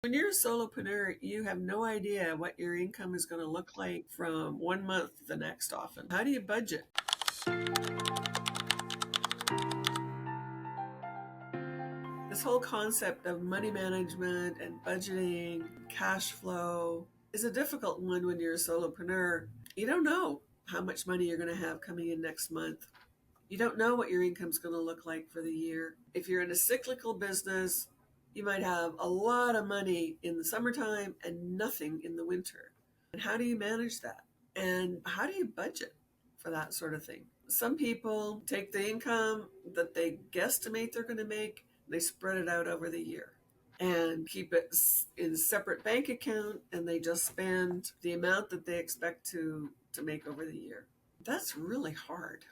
When you're a solopreneur, you have no idea what your income is going to look like from one month to the next often. How do you budget? This whole concept of money management and budgeting, cash flow is a difficult one when you're a solopreneur. You don't know how much money you're going to have coming in next month. You don't know what your income's going to look like for the year. If you're in a cyclical business, you might have a lot of money in the summertime and nothing in the winter. And how do you manage that? And how do you budget for that sort of thing? Some people take the income that they guesstimate they're going to make, and they spread it out over the year and keep it in a separate bank account, and they just spend the amount that they expect to make over the year. That's really hard.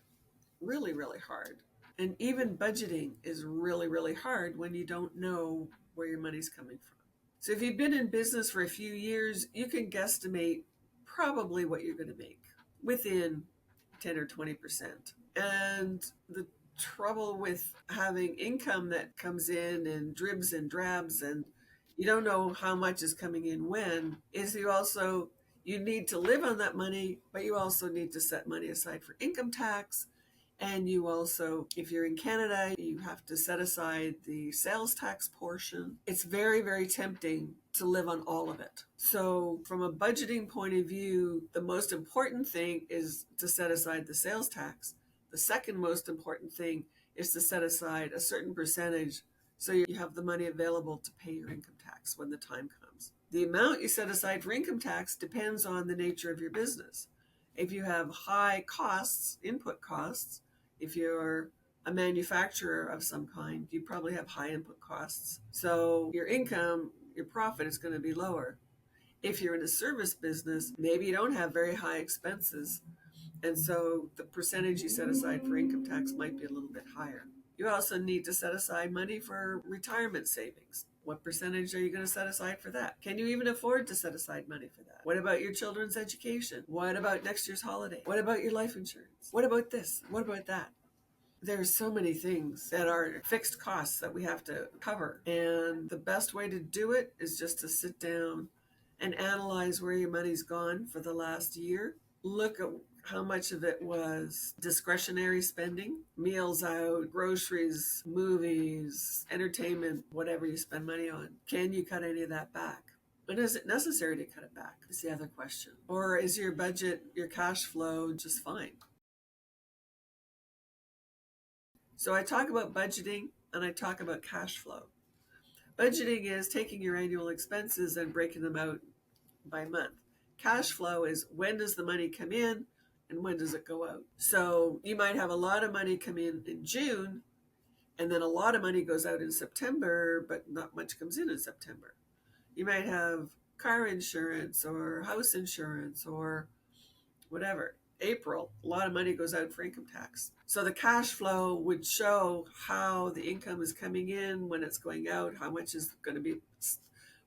Really, really hard. And even budgeting is really, really hard when you don't know where your money's coming from. So if you've been in business for a few years, you can guesstimate probably what you're going to make within 10 or 20%. And the trouble with having income that comes in dribs and drabs and you don't know how much is coming in when is you need to live on that money, but you also need to set money aside for income tax. And you also, if you're in Canada, you have to set aside the sales tax portion. It's very, very tempting to live on all of it. So from a budgeting point of view, the most important thing is to set aside the sales tax. The second most important thing is to set aside a certain percentage so you have the money available to pay your income tax when the time comes. The amount you set aside for income tax depends on the nature of your business. If you have high costs, input costs, if you're a manufacturer of some kind, you probably have high input costs. So your income, your profit is going to be lower. If you're in a service business, maybe you don't have very high expenses. And so the percentage you set aside for income tax might be a little bit higher. You also need to set aside money for retirement savings. What percentage are you going to set aside for that? Can you even afford to set aside money for that? What about your children's education? What about next year's holiday? What about your life insurance? What about this? What about that? There's so many things that are fixed costs that we have to cover. And the best way to do it is just to sit down and analyze where your money's gone for the last year. Look at how much of it was discretionary spending, meals out, groceries, movies, entertainment, whatever you spend money on. Can you cut any of that back? And is it necessary to cut it back? Is the other question. Or is your budget, your cash flow just fine? So I talk about budgeting and I talk about cash flow. Budgeting is taking your annual expenses and breaking them out by month. Cash flow is when does the money come in and when does it go out? So you might have a lot of money come in June, and then a lot of money goes out in September, but not much comes in September. You might have car insurance or house insurance or whatever. April, a lot of money goes out for income tax. So the cash flow would show how the income is coming in, when it's going out, how much is going to be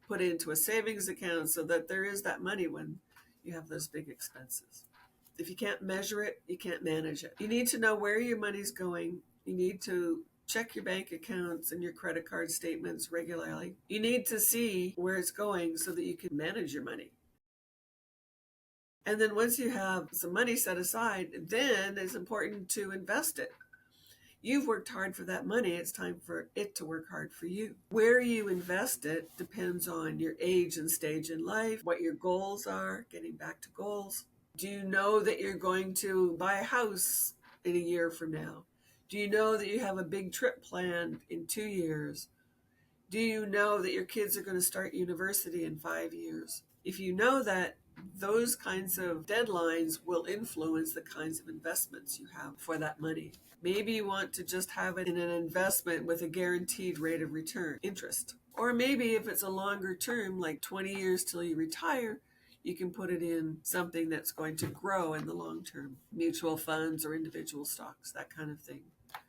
put into a savings account so that there is that money when you have those big expenses. If you can't measure it, you can't manage it. You need to know where your money's going. You need to check your bank accounts and your credit card statements regularly. You need to see where it's going so that you can manage your money. And then once you have some money set aside, then it's important to invest it. You've worked hard for that money. It's time for it to work hard for you. Where you invest it depends on your age and stage in life, what your goals are, getting back to goals. Do you know that you're going to buy a house in a year from now? Do you know that you have a big trip planned in 2 years? Do you know that your kids are going to start university in 5 years? If you know that, those kinds of deadlines will influence the kinds of investments you have for that money. Maybe you want to just have it in an investment with a guaranteed rate of return, interest. Or maybe if it's a longer term, like 20 years till you retire, you can put it in something that's going to grow in the long term, mutual funds or individual stocks, that kind of thing.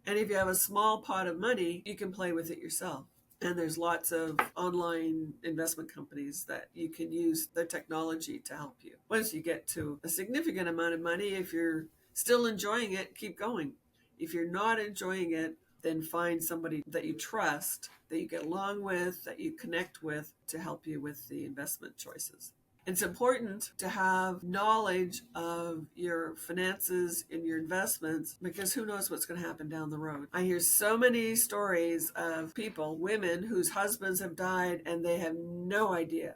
And if you have a small pot of money, you can play with it yourself. And there's lots of online investment companies that you can use their technology to help you. Once you get to a significant amount of money, if you're still enjoying it, keep going. If you're not enjoying it, then find somebody that you trust, that you get along with, that you connect with to help you with the investment choices. It's important to have knowledge of your finances and your investments because who knows what's going to happen down the road. I hear so many stories of people, women whose husbands have died and they have no idea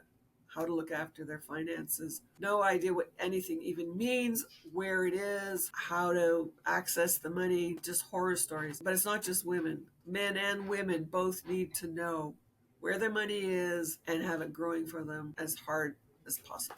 how to look after their finances, no idea what anything even means, where it is, how to access the money, just horror stories. But it's not just women. Men and women both need to know where their money is and have it growing for them as hard as possible.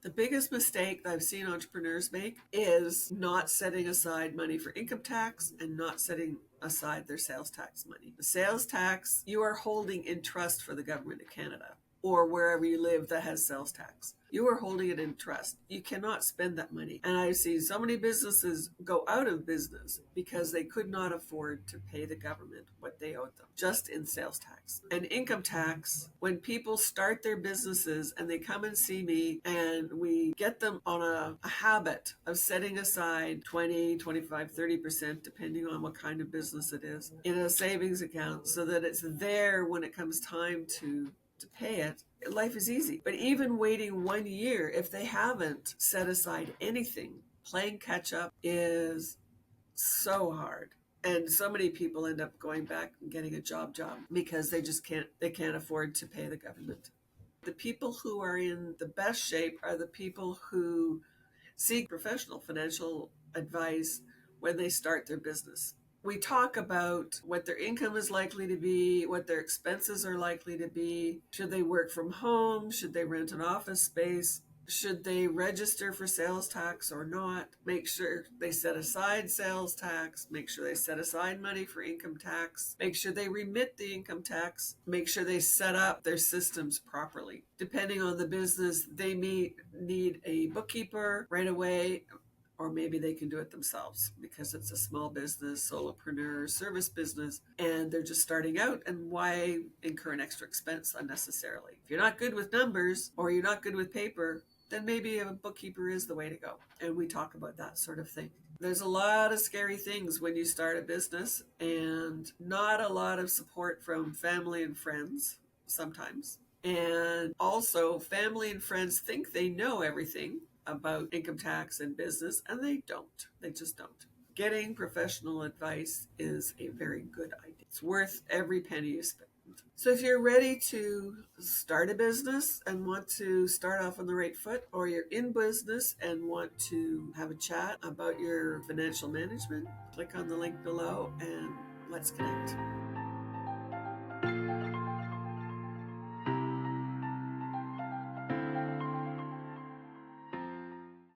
The biggest mistake that I've seen entrepreneurs make is not setting aside money for income tax and not setting aside their sales tax money. The sales tax you are holding in trust for the government of Canada or wherever you live that has sales tax. You are holding it in trust. You cannot spend that money. And I've seen so many businesses go out of business because they could not afford to pay the government what they owed them just in sales tax. And income tax, when people start their businesses and they come and see me and we get them on a habit of setting aside 20, 25, 30%, depending on what kind of business it is, in a savings account so that it's there when it comes time to pay it, life is easy. But even waiting 1 year, if they haven't set aside anything, playing catch up is so hard. And so many people end up going back and getting a job because they can't afford to pay the government. The people who are in the best shape are the people who seek professional financial advice when they start their business. We talk about what their income is likely to be, what their expenses are likely to be. Should they work from home? Should they rent an office space? Should they register for sales tax or not? Make sure they set aside sales tax. Make sure they set aside money for income tax. Make sure they remit the income tax. Make sure they set up their systems properly. Depending on the business, they may need a bookkeeper right away, or maybe they can do it themselves because it's a small business, solopreneur, service business, and they're just starting out. And why incur an extra expense unnecessarily? If you're not good with numbers or you're not good with paper, then maybe a bookkeeper is the way to go. And we talk about that sort of thing. There's a lot of scary things when you start a business and not a lot of support from family and friends sometimes. And also family and friends think they know everything about income tax and business, and they don't. They just don't. Getting professional advice is a very good idea. It's worth every penny you spend. So if you're ready to start a business and want to start off on the right foot, or you're in business and want to have a chat about your financial management, click on the link below and let's connect.